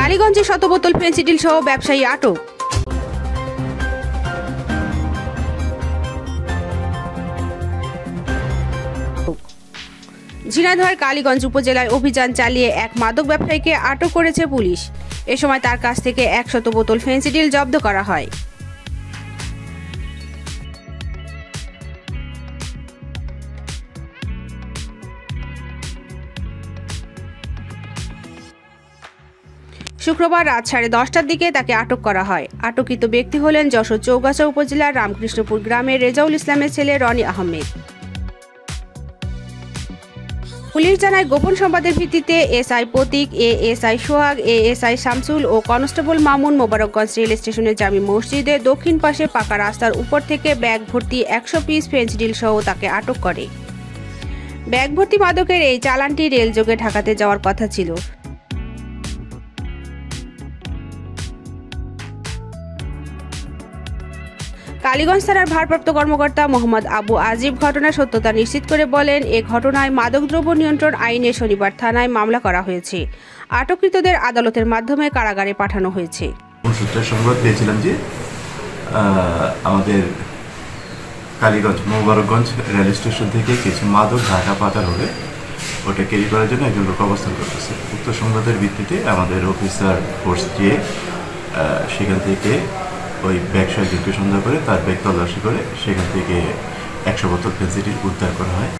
কালীগঞ্জে শত বোতল ফেন্সিডিল সহ ব্যবসায়ী আটক। ঝিনাইদহের কালীগঞ্জ উপজেলায় অভিযান চালিয়ে এক মাদক ব্যবসায়ীকে আটক করেছে পুলিশ। এ সময় তার কাছ থেকে 100 বোতল ফেন্সিডিল জব্দ করা হয়। শুক্রবার রাত 10:30টার দিকে তাকে আটক করা হয়। আটককৃত ব্যক্তি হলেন যশোর চৌগাছা উপজেলার রামকৃষ্ণপুর গ্রামের রেজাউল ইসলামের ছেলে রনি আহমেদ। পুলিশ জানায়, গোপন সংবাদের ভিত্তিতে এসআই প্রতীক, এএসআই সোহাগ, এএসআই শামসুল ও কনস্টেবল মামুন মোবারকগঞ্জ রেল স্টেশনের জামি মসজিদের দক্ষিণ পাশে পাকা রাস্তার উপর থেকে ব্যাগ ভর্তি 100 পিস ফেন্সিডিল সহ তাকে আটক করে। ব্যাগ ভর্তি মাদকের এই চালানটি রেলযোগে ঢাকাতে যাওয়ার কথা ছিল। কালীগঞ্জ থানার ভারপ্রাপ্ত কর্মকর্তা মোহাম্মদ আবু আজিব ঘটনার সত্যতা নিশ্চিত করে বলেন, এ ঘটনায় মাদকদ্রব্য নিয়ন্ত্রণ আইনে শনিবার থানায় মামলা করা হয়েছে। আটককৃতদের আদালতের মাধ্যমে কারাগারে পাঠানো হয়েছে। সংবাদ পেয়েছিলাম যে আমাদের কালীগঞ্জ মোবারকগঞ্জ রেল স্টেশন থেকে কিছু মাদক ঢাকা পাচার হবে, ওটা ক্যারি করার জন্য একজন লোক অবস্থান করতেছে। উক্ত সংবাদের ভিত্তিতে আমাদের অফিসার ফোর্স গিয়ে সেখান থেকে ওই ব্যাগ সহযোগী সন্দেহ করে তার ব্যাগ তল্লাশি করে সেখান থেকে 100 বোতল ফেন্সিডিল উদ্ধার করা হয়।